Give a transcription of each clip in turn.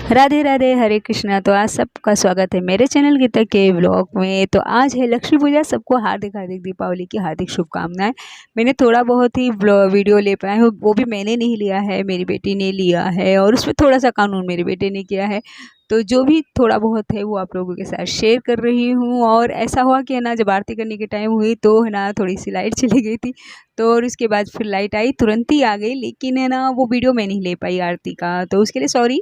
राधे राधे, हरे कृष्णा। तो आज सबका स्वागत है मेरे चैनल गीता के व्लॉग में। तो आज है लक्ष्मी पूजा। सबको हार्दिक हार्दिक दीपावली की हार्दिक शुभकामनाएं। मैंने थोड़ा बहुत ही वीडियो ले पाया हूँ, वो भी मैंने नहीं लिया है, मेरी बेटी ने लिया है और उसमें थोड़ा सा कानून मेरे बेटे ने किया है। तो जो भी थोड़ा बहुत है वो आप लोगों के साथ शेयर कर रही हूँ। और ऐसा हुआ कि है ना, जब आरती करने के टाइम हुई तो है ना थोड़ी सी लाइट चली गई थी, तो और उसके बाद फिर लाइट आई, तुरंत ही आ गई, लेकिन है ना वो वीडियो मैं नहीं ले पाई आरती का, तो उसके लिए सॉरी।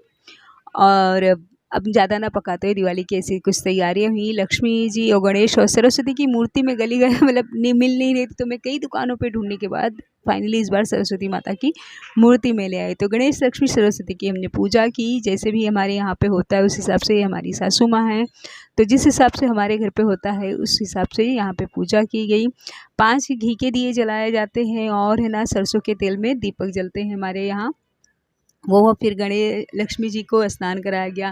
और अब ज़्यादा ना पकाते हुए दिवाली की ऐसी कुछ तैयारियां हुई। लक्ष्मी जी और गणेश और सरस्वती की मूर्ति में गली गए मतलब नहीं मिल नहीं रही थी, तो मैं कई दुकानों पे ढूंढने के बाद फाइनली इस बार सरस्वती माता की मूर्ति में ले आई। तो गणेश लक्ष्मी सरस्वती की हमने पूजा की, जैसे भी हमारे यहाँ पे होता है उस हिसाब से। हमारी सासू माँ हैं, तो जिस हिसाब से हमारे घर पे होता है उस हिसाब से यहाँ पे पूजा की गई। 5 घी के दिए जलाए जाते हैं और है ना सरसों के तेल में दीपक जलते हैं हमारे यहाँ। वो फिर गणेश लक्ष्मी जी को स्नान कराया गया।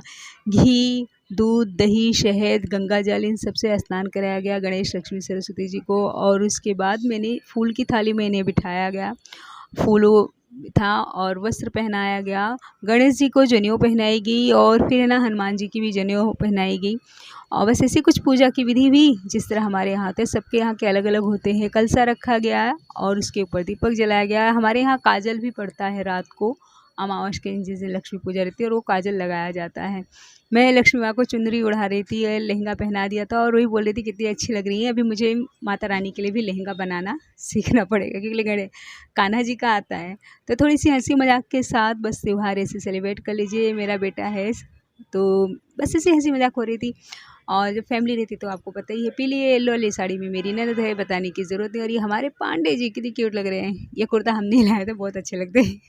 घी, दूध, दही, शहद, गंगा जल, इन सब से स्नान कराया गया गणेश लक्ष्मी सरस्वती जी को। और उसके बाद मैंने फूल की थाली में इन्हें बिठाया गया, फूलों था और वस्त्र पहनाया गया। गणेश जी को जनेऊ पहनाई गई और फिर है ना हनुमान जी की भी जनेऊ पहनाई गई। और बस ऐसी कुछ पूजा की विधि हुई जिस तरह हमारे यहाँ थे। सबके यहाँ के अलग अलग होते हैं। कलसा रखा गया और उसके ऊपर दीपक जलाया गया। हमारे यहाँ काजल भी पड़ता है रात को, अमावस के दिन जिस दिन लक्ष्मी पूजा रहती है, और वो काजल लगाया जाता है। मैं लक्ष्मी माँ को चुनरी उड़ा रही थी, लहंगा पहना दिया था और वही बोल रही थी कितनी अच्छी लग रही है। अभी मुझे माता रानी के लिए भी लहंगा बनाना सीखना पड़ेगा, क्योंकि गणे कान्हा जी का आता है। तो थोड़ी सी हंसी मजाक के साथ बस त्यौहार ऐसे सेलिब्रेट कर लीजिए। मेरा बेटा है तो बस ऐसे हंसी मजाक हो रही थी। और जब फैमिली रहती तो आपको पता ही है। पीली येलो वाली साड़ी में मेरी ननद है, बताने की ज़रूरत नहीं। और ये हमारे पांडे जी कितनी क्यूट लग रहे हैं। ये कुर्ता हमने लाया था, बहुत अच्छे लगते हैं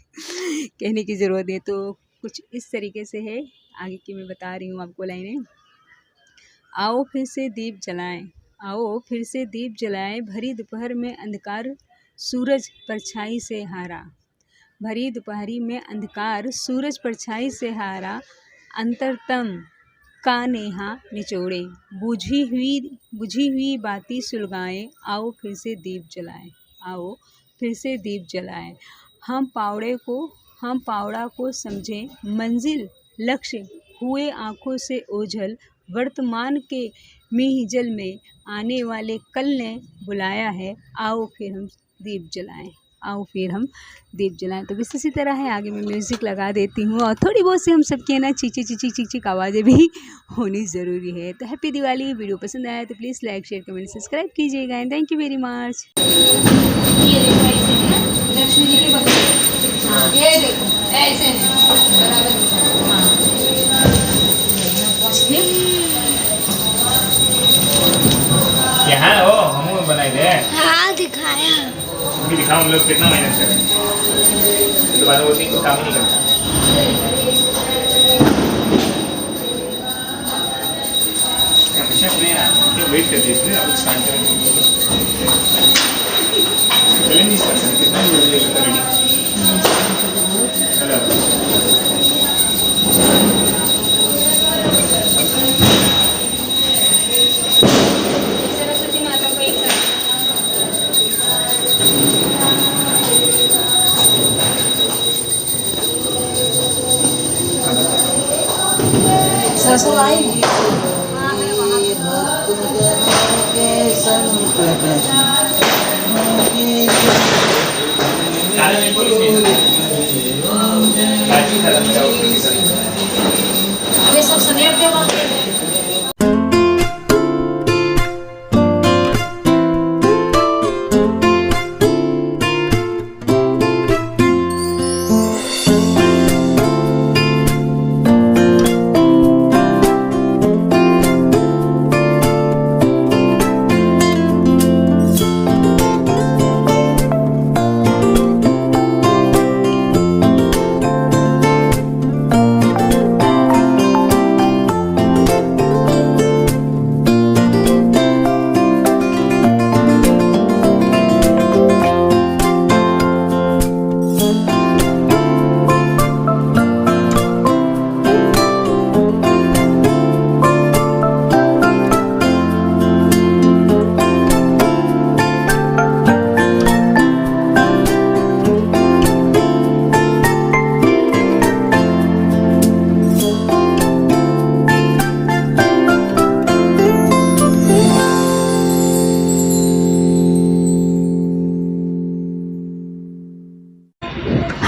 कहने की ज़रूरत नहीं। तो कुछ इस तरीके से है, आगे की मैं बता रही हूँ आपको लाइनें। आओ फिर से दीप जलाएं, आओ फिर से दीप जलाएं, भरी दोपहर में अंधकार सूरज परछाई से हारा। भरी दोपहरी में अंधकार सूरज परछाई से हारा, अंतरतम का नेहा निचोड़े, बुझी हुई बाती सुलगाएं, आओ फिर से दीप जलाएं, आओ फिर से दीप जलाएं। हम पावड़ा को समझें मंजिल लक्ष्य, हुए आँखों से ओझल, वर्तमान के मीह-जल में आने वाले कल ने बुलाया है, आओ फिर हम दीप जलाएं, आओ फिर हम दीप जलाएं। तो बस इसी तरह है, आगे मैं म्यूज़िक लगा देती हूँ और थोड़ी बहुत से हम सबके ना चीची चिक चिक आवाज़ें भी होनी ज़रूरी है। तो हैप्पी दिवाली। वीडियो पसंद आया तो please like, share, comment, subscribe कीजिएगा and thank you very much. ये देखो ऐसे है ना, लक्ष्मी जी के बच्चे। हाँ, ये देखो ऐसे है, बराबर। हाँ, यहाँ हो हम बनाए थे। हाँ दिखाया। भी दिखाओ, हम लोग कितना मेहनत कर रहे हैं। दोबारा वो दिन काम ही नहीं करता। हमेशा अपने वेट करते थे, अब स्टार्ट करेंगे। चलें नहीं कर सकते, कितना जल्दी रेडी। सरस्वती माता को एक ससुर आई ये सब सनेप देवा।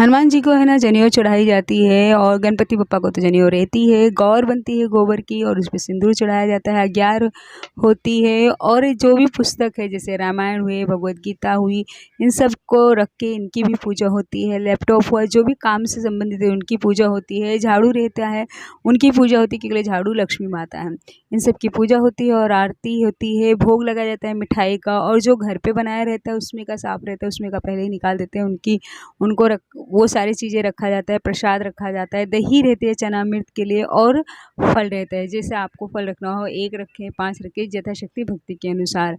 हनुमान जी को है ना जनेऊ चढ़ाई जाती है और गणपति बप्पा को तो जनेऊ रहती है। गौर बनती है गोबर की और उस पर सिंदूर चढ़ाया जाता है। अग्यार होती है और जो भी पुस्तक है जैसे रामायण हुए, भगवद गीता हुई, इन सब को रख के इनकी भी पूजा होती है। लैपटॉप हुआ, जो भी काम से संबंधित है उनकी पूजा होती है। झाड़ू रहता है उनकी पूजा होती है, क्योंकि झाड़ू लक्ष्मी माता है। इन सब की पूजा होती है और आरती होती है। भोग लगाया जाता है मिठाई का, और जो घर पे बनाया रहता है उसमें का साफ रहता है उसमें का पहले ही निकाल देते हैं। उनको वो सारी चीज़ें रखा जाता है। प्रसाद रखा जाता है, दही रहती है चना मिर्च के लिए, और फल रहता है। जैसे आपको फल रखना हो 1 रखें, 5 रखें, यथाशक्ति भक्ति के अनुसार।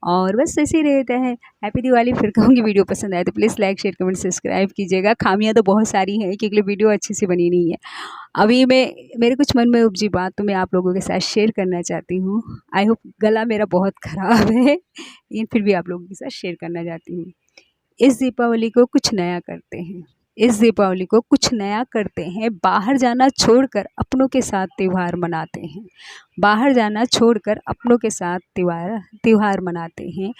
और बस ऐसे ही रहता है। हैप्पी दिवाली। फिर कहूँगी वीडियो पसंद आए तो please like share comment subscribe कीजिएगा। खामियां तो बहुत सारी हैं क्योंकि वीडियो अच्छी से बनी नहीं है। अभी मेरे कुछ मन में उपजी बात तो मैं आप लोगों के साथ शेयर करना चाहती हूँ। आई होप, गला मेरा बहुत ख़राब है लेकिन फिर भी आप लोगों के साथ शेयर करना चाहती हूँ। इस दीपावली को कुछ नया करते हैं। इस दीपावली को कुछ नया करते हैं। बाहर जाना छोड़कर अपनों के साथ त्यौहार मनाते हैं। बाहर जाना छोड़कर अपनों के साथ त्यौहार मनाते हैं।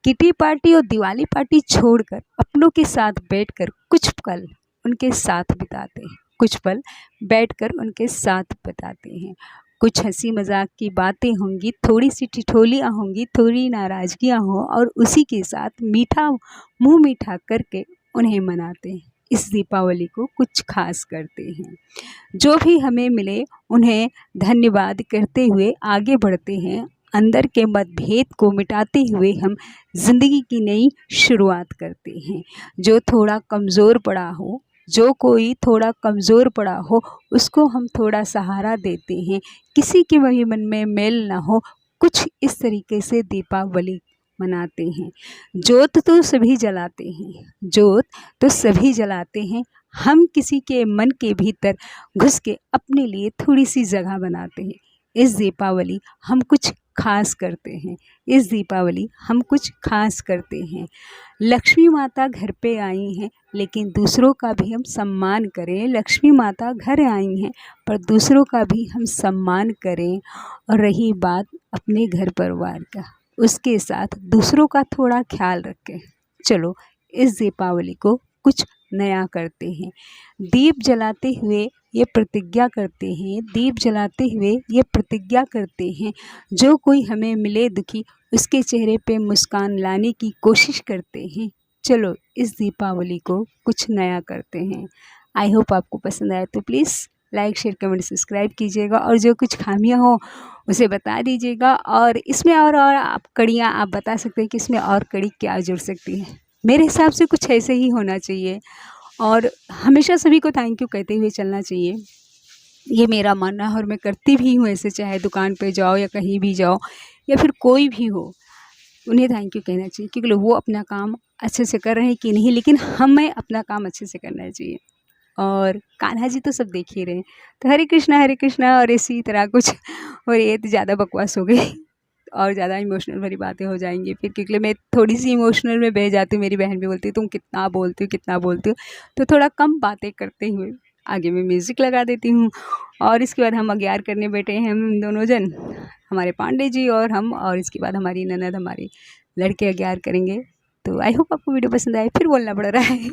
किटी पार्टी और दिवाली पार्टी छोड़कर अपनों के साथ बैठकर कुछ पल उनके साथ बिताते हैं। कुछ पल बैठकर उनके साथ बिताते हैं। कुछ हंसी मजाक की बातें होंगी, थोड़ी सी ठिठोलियाँ होंगी, थोड़ी नाराज़गियाँ हों, और उसी के साथ मीठा मुंह मीठा करके उन्हें मनाते हैं। इस दीपावली को कुछ खास करते हैं। जो भी हमें मिले उन्हें धन्यवाद करते हुए आगे बढ़ते हैं। अंदर के मतभेद को मिटाते हुए हम जिंदगी की नई शुरुआत करते हैं। जो थोड़ा कमज़ोर पड़ा हो, जो कोई थोड़ा कमज़ोर पड़ा हो, उसको हम थोड़ा सहारा देते हैं। किसी के वही मन में मेल ना हो, कुछ इस तरीके से दीपावली मनाते हैं। जोत तो सभी जलाते हैं, जोत तो सभी जलाते हैं। हम किसी के मन के भीतर घुस के अपने लिए थोड़ी सी जगह बनाते हैं। इस दीपावली हम कुछ खास करते हैं। इस दीपावली हम कुछ खास करते हैं। लक्ष्मी माता घर पे आई हैं, लेकिन दूसरों का भी हम सम्मान करें। लक्ष्मी माता घर आई हैं पर दूसरों का भी हम सम्मान करें। और रही बात अपने घर परिवार का, उसके साथ दूसरों का थोड़ा ख्याल रखें। चलो इस दीपावली को कुछ नया करते हैं। दीप जलाते हुए ये प्रतिज्ञा करते हैं, दीप जलाते हुए ये प्रतिज्ञा करते हैं, जो कोई हमें मिले दुखी उसके चेहरे पे मुस्कान लाने की कोशिश करते हैं। चलो इस दीपावली को कुछ नया करते हैं। आई होप आपको पसंद आए तो please like share comment subscribe कीजिएगा, और जो कुछ खामियां हो उसे बता दीजिएगा। और इसमें और आप कड़ियाँ आप बता सकते हैं कि इसमें और कड़ी क्या जुड़ सकती है। मेरे हिसाब से कुछ ऐसे ही होना चाहिए, और हमेशा सभी को थैंक यू कहते हुए चलना चाहिए। ये मेरा मानना है और मैं करती भी हूँ ऐसे, चाहे दुकान पे जाओ या कहीं भी जाओ या फिर कोई भी हो, उन्हें थैंक यू कहना चाहिए, क्योंकि वो अपना काम अच्छे से कर रहे हैं कि नहीं, लेकिन हमें अपना काम अच्छे से करना चाहिए। और कान्हा जी तो सब देख ही रहे हैं। तो हरे कृष्णा और इसी तरह कुछ। और ये तो ज़्यादा बकवास हो गई और ज़्यादा इमोशनल भरी बातें हो जाएंगी फिर, क्योंकि मैं थोड़ी सी इमोशनल में बह जाती हूँ। मेरी बहन भी बोलती है तुम कितना बोलती हो, तो थोड़ा कम बातें करते हुए आगे मैं म्यूज़िक लगा देती हूँ। और इसके बाद हम अग्यार करने बैठे हैं, हम दोनों जन, हमारे पांडे जी और हम, और इसके बाद हमारी ननद, हमारे लड़के अग्यार करेंगे। तो आई होप आपको वीडियो पसंद आए। फिर बोलना पड़ रहा है।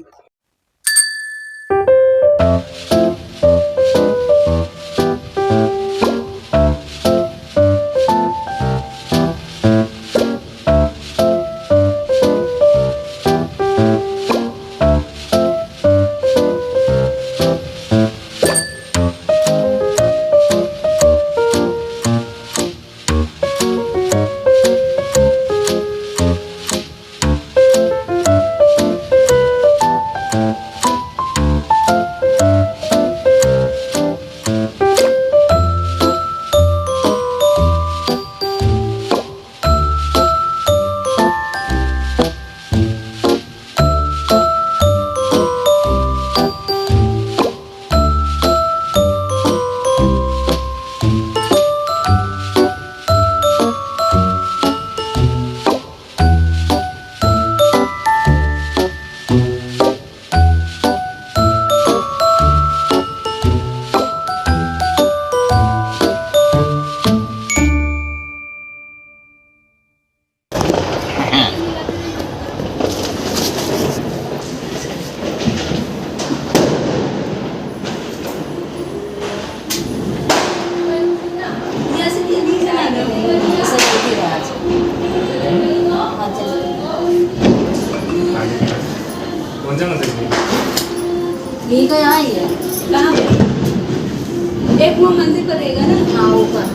एक वो मंदिर पर रहेगा ना, हाँ ऊपर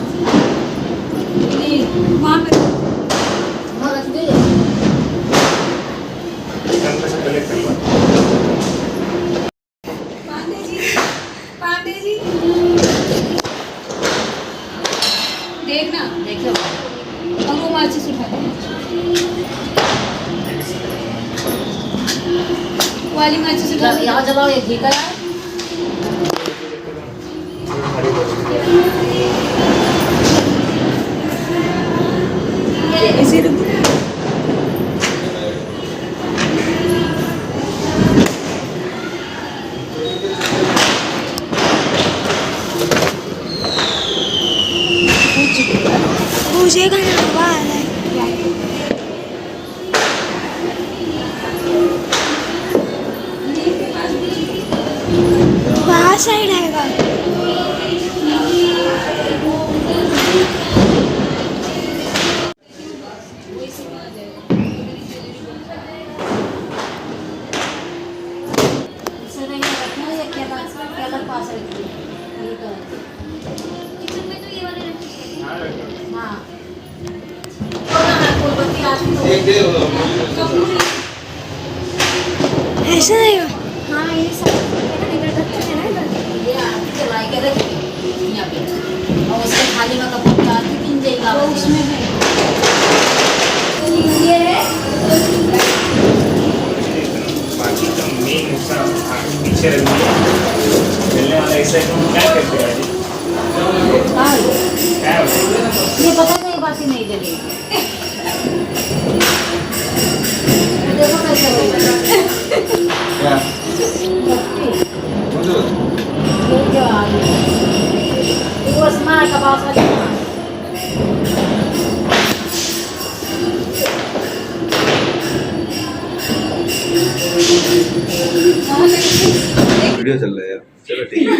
नहीं वहाँ पे वहाँ रख दे। एकदम कैसे कलेक्ट करवा पांडे जी देखना, देखो और वो माचिस उठा दे, वाली माचिस उठा दे। यहाँ जलाओ, ये घी का है। ऐसे रख दो। मुझे खाना हुआ है वहाँ साइड आएगा। ऐसा रहेगा। हाँ ये सब ये आरती जलाई के रखिए यहाँ पे, और उसके थाली में कपूर की आरती पिन जाएगा वो उसमें है। ये बाकी तो मेन हिस्सा पीछे रख दिया मिलने वाला हिस्सा है, तो क्या करते हैं जी? हाँ क्या होता है? ये पता नहीं बात ही नहीं जलेगी। देखो कैसे होगा। क्या ये जो आ गई वो स्मार्ट का पास वाली वीडियो चल रहा है यार, चलो ठीक है।